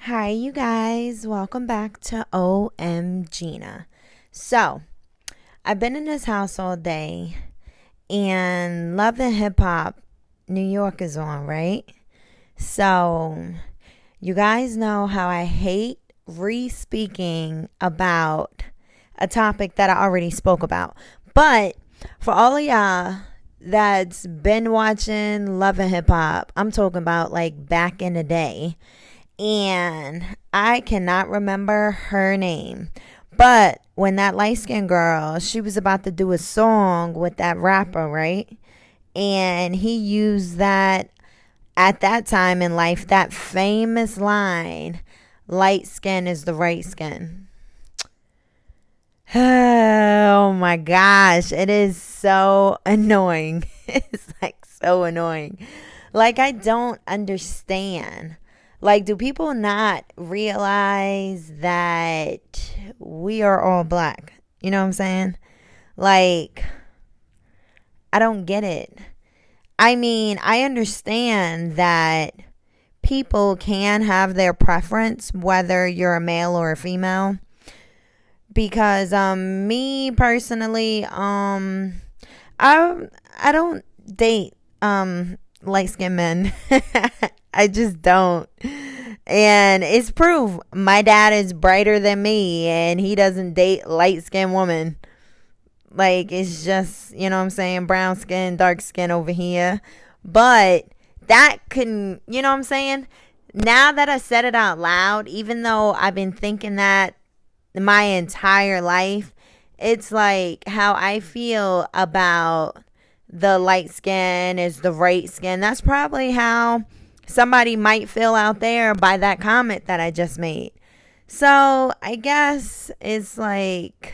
Hi, you guys. Welcome back to OM Gina. So, I've been in this house all day and Love and Hip Hop New York is on, right? So, you guys know how I hate re speaking about a topic that I already spoke about. But for all of y'all that's been watching Love and Hip Hop, I'm talking about like back in the day, and I cannot remember her name. But when that light skinned girl, she was about to do a song with that rapper, right? And he used that at that time in life, that famous line, light skin is the right skin. Oh my gosh, it is so annoying. It's like so annoying. Like, I don't understand. Like, do people not realize that we are all black? You know what I'm saying? Like, I don't get it. I mean, I understand that people can have their preference, whether you're a male or a female. Because me personally, I don't date light skinned men. I just don't. And it's proof. My dad is brighter than me and he doesn't date light skinned women. Like, it's just, you know what I'm saying, brown skin, dark skin over here. But that can, you know what I'm saying? Now that I said it out loud, even though I've been thinking that my entire life, it's like how I feel about the light skin is the right skin. That's probably how somebody might feel out there by that comment that I just made. So I guess it's like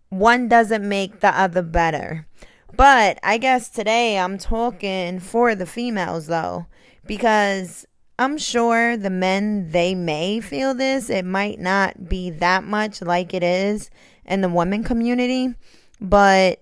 one doesn't make the other better. But I guess today I'm talking for the females though, because I'm sure the men, they may feel this. It might not be that much like it is in the women community, but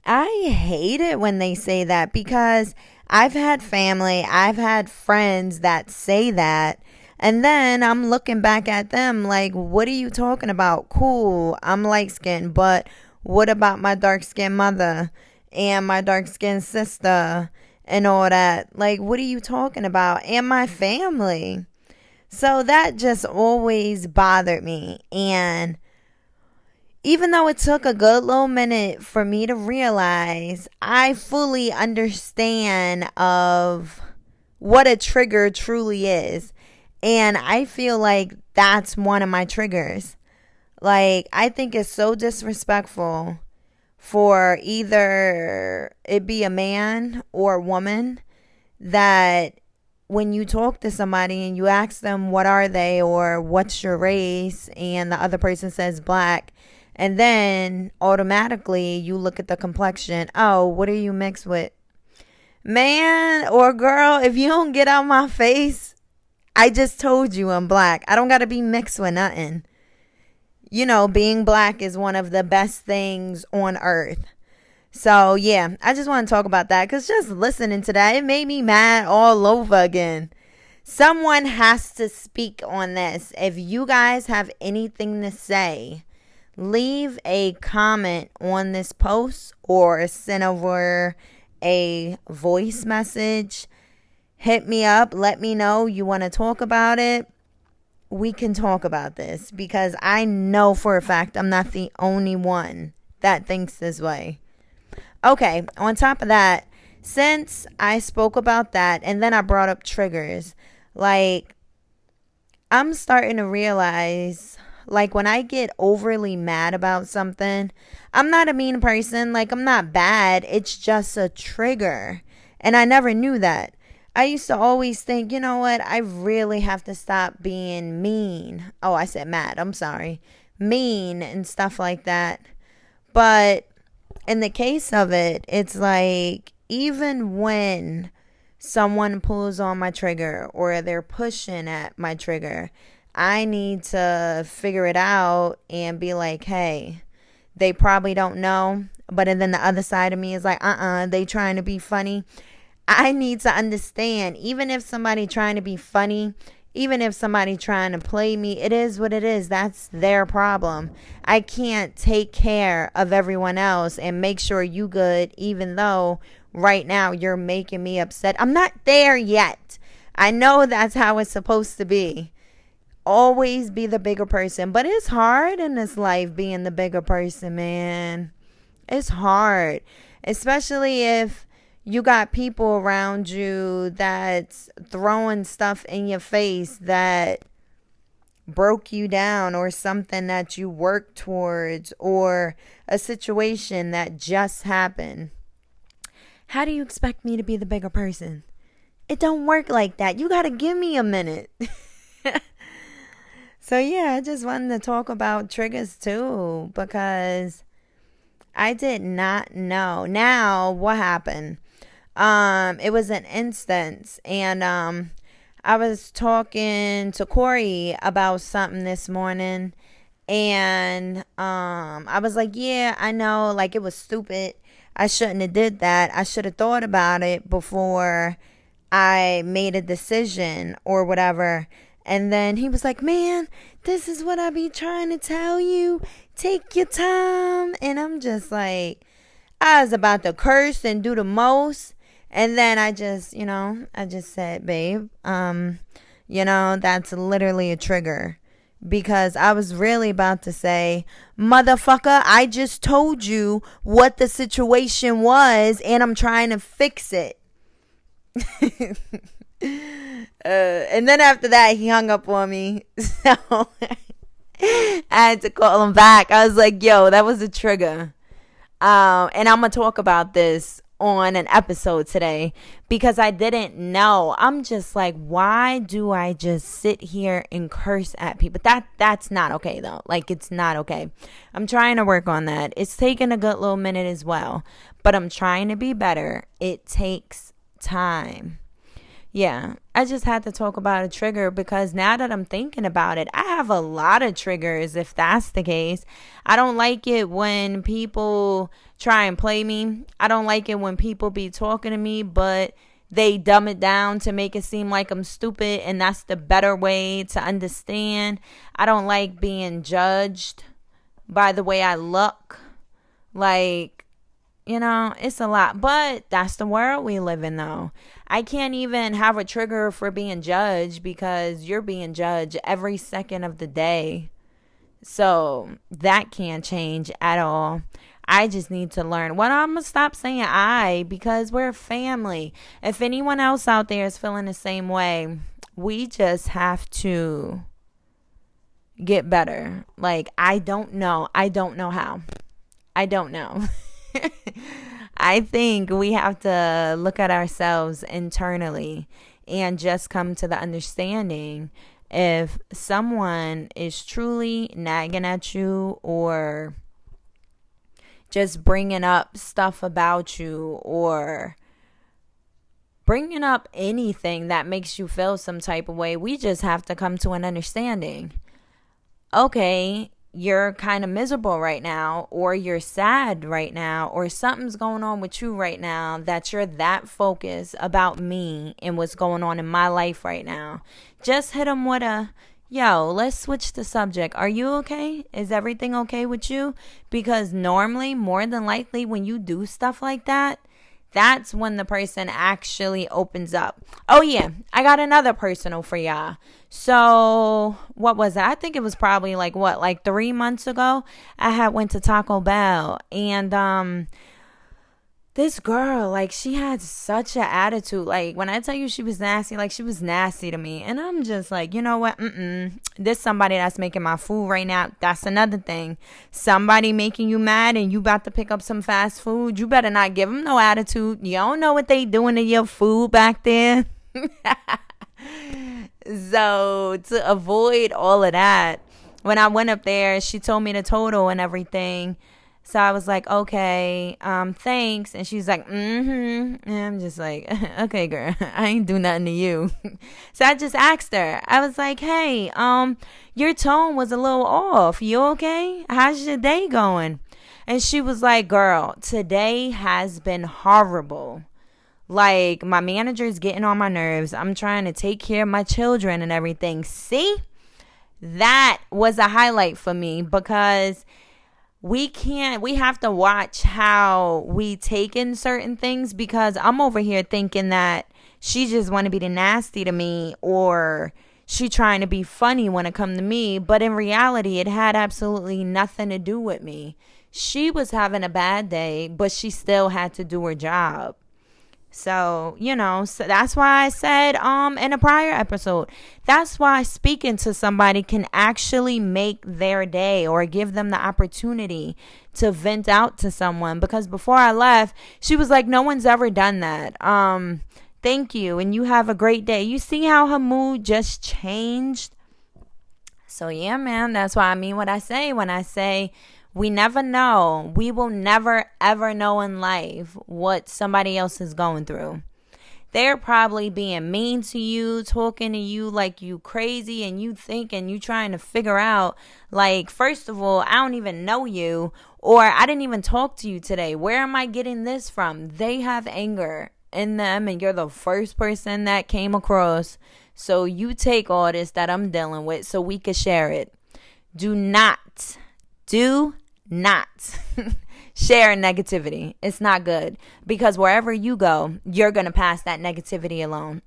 I hate it when they say that because I've had family, I've had friends that say that. And then I'm looking back at them like, what are you talking about? Cool, I'm light skinned, but what about my dark skinned mother and my dark skinned sister and all that? Like, what are you talking about? And my family. So that just always bothered me. And even though it took a good little minute for me to realize, I fully understand of what a trigger truly is. And I feel like that's one of my triggers. Like, I think it's so disrespectful for either it be a man or a woman that when you talk to somebody and you ask them what are they or what's your race and the other person says black, and then automatically you look at the complexion. Oh, what are you mixed with? Man or girl, if you don't get out my face, I just told you I'm black. I don't got to be mixed with nothing. You know, being black is one of the best things on earth. So, yeah, I just want to talk about that because just listening to that, it made me mad all over again. Someone has to speak on this. If you guys have anything to say, leave a comment on this post or send over a voice message. Hit me up. Let me know you want to talk about it. We can talk about this because I know for a fact I'm not the only one that thinks this way. Okay, on top of that, since I spoke about that and then I brought up triggers, like, I'm starting to realize, like, when I get overly mad about something, I'm not a mean person. Like, I'm not bad. It's just a trigger. And I never knew that. I used to always think, you know what? I really have to stop being mean. Oh, I said mad. I'm sorry. Mean and stuff like that. But in the case of it, it's like, even when someone pulls on my trigger or they're pushing at my trigger, I need to figure it out and be like, hey, they probably don't know. But and then the other side of me is like, they trying to be funny. I need to understand, even if somebody trying to be funny, even if somebody trying to play me, it is what it is. That's their problem. I can't take care of everyone else and make sure you good, even though right now you're making me upset. I'm not there yet. I know that's how it's supposed to be. Always be the bigger person. But it's hard in this life being the bigger person, man. It's hard. Especially if you got people around you that's throwing stuff in your face that broke you down, or something that you worked towards, or a situation that just happened. How do you expect me to be the bigger person? It don't work like that. You got to give me a minute. So yeah, I just wanted to talk about triggers too, because I did not know. Now, what happened? It was an instance, and I was talking to Corey about something this morning, and I was like, yeah, I know, like, it was stupid. I shouldn't have did that. I should have thought about it before I made a decision or whatever. And then he was like, man, this is what I be trying to tell you. Take your time. And I'm just like, I was about to curse and do the most. And then I just said, babe, that's literally a trigger. Because I was really about to say, motherfucker, I just told you what the situation was and I'm trying to fix it. And then after that, he hung up on me. So I had to call him back. I was like, yo, that was a trigger. And I'm going to talk about this on an episode today because I didn't know. I'm just like, why do I just sit here and curse at people? That's not okay though. Like, it's not okay. I'm trying to work on that. It's taken a good little minute as well, but I'm trying to be better. It takes time. Yeah, I just had to talk about a trigger because now that I'm thinking about it, I have a lot of triggers if that's the case. I don't like it when people try and play me. I don't like it when people be talking to me, but they dumb it down to make it seem like I'm stupid, and that's the better way to understand. I don't like being judged by the way I look. Like, it's a lot, but that's the world we live in though. I can't even have a trigger for being judged because you're being judged every second of the day. So that can't change at all. I just need to learn. Well, I'm going to stop saying I because we're family. If anyone else out there is feeling the same way, we just have to get better. Like, I don't know how. I don't know. I think we have to look at ourselves internally and just come to the understanding if someone is truly nagging at you or just bringing up stuff about you or bringing up anything that makes you feel some type of way. We just have to come to an understanding. Okay, you're kind of miserable right now, or you're sad right now, or something's going on with you right now that you're that focused about me and what's going on in my life right now. Just hit them with a, yo, let's switch the subject. Are you okay? Is everything okay with you? Because normally, more than likely, when you do stuff like that, that's when the person actually opens up. Oh, yeah. I got another personal for y'all. So what was it? I think it was probably like 3 months ago. I had went to Taco Bell and this girl, like, she had such an attitude. Like, when I tell you she was nasty, like, she was nasty to me. And I'm just like, you know what? This somebody that's making my food right now. That's another thing. Somebody making you mad and you about to pick up some fast food. You better not give them no attitude. You don't know what they doing to your food back there. So to avoid all of that, when I went up there, she told me the total and everything. So I was like, okay, thanks. And she's like, And I'm just like, okay, girl, I ain't do nothing to you. So I just asked her. I was like, hey, your tone was a little off. You okay? How's your day going? And she was like, girl, today has been horrible. Like, my manager's getting on my nerves. I'm trying to take care of my children and everything. See? That was a highlight for me because we have to watch how we take in certain things, because I'm over here thinking that she just want to be the nasty to me, or she trying to be funny when it come to me. But in reality, it had absolutely nothing to do with me. She was having a bad day, but she still had to do her job. So, so that's why I said in a prior episode, that's why speaking to somebody can actually make their day or give them the opportunity to vent out to someone. Because before I left, she was like, no one's ever done that. Thank you, and you have a great day. You see how her mood just changed? So yeah, man, that's why I mean what I say when I say we never know. We will never, ever know in life what somebody else is going through. They're probably being mean to you, talking to you like you crazy, and you thinking you trying to figure out, like, first of all, I don't even know you, or I didn't even talk to you today. Where am I getting this from? They have anger in them, and you're the first person that came across. So you take all this that I'm dealing with so we could share it. Do not share negativity. It's not good, because wherever you go, you're going to pass that negativity alone.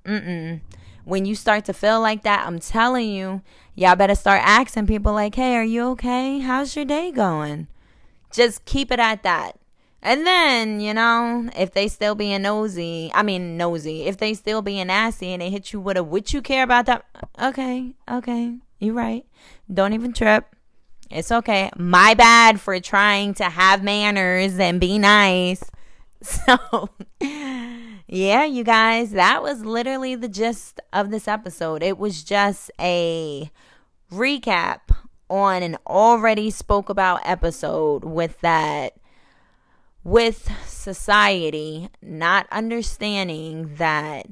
When you start to feel like that, I'm telling you, y'all better start asking people like, hey, are you okay? How's your day going? Just keep it at that. And then, if they still being nosy, if they still being nasty and they hit you with a, would you care about that? Okay, you're right. Don't even trip. It's okay. My bad for trying to have manners and be nice. So, yeah, you guys, that was literally the gist of this episode. It was just a recap on an already spoke about episode with society not understanding that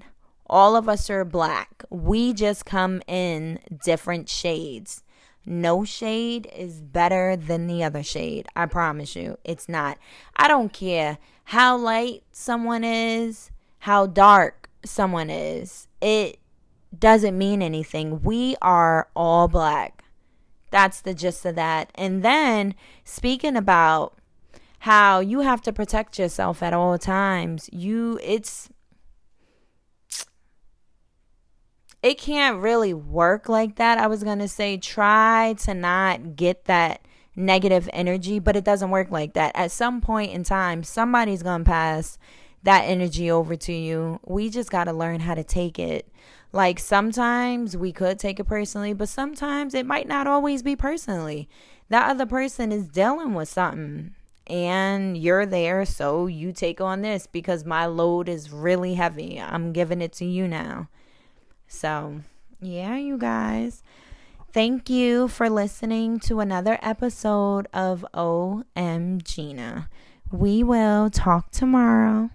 all of us are black. We just come in different shades. No shade is better than the other shade. I promise you. It's not. I don't care how light someone is, how dark someone is. It doesn't mean anything. We are all black. That's the gist of that. And then speaking about how you have to protect yourself at all times. It can't really work like that. I was going to say try to not get that negative energy, but it doesn't work like that. At some point in time, somebody's going to pass that energy over to you. We just got to learn how to take it. Like, sometimes we could take it personally, but sometimes it might not always be personally. That other person is dealing with something and you're there, so you take on this because my load is really heavy. I'm giving it to you now. So, yeah, you guys. Thank you for listening to another episode of OM Gina. We will talk tomorrow.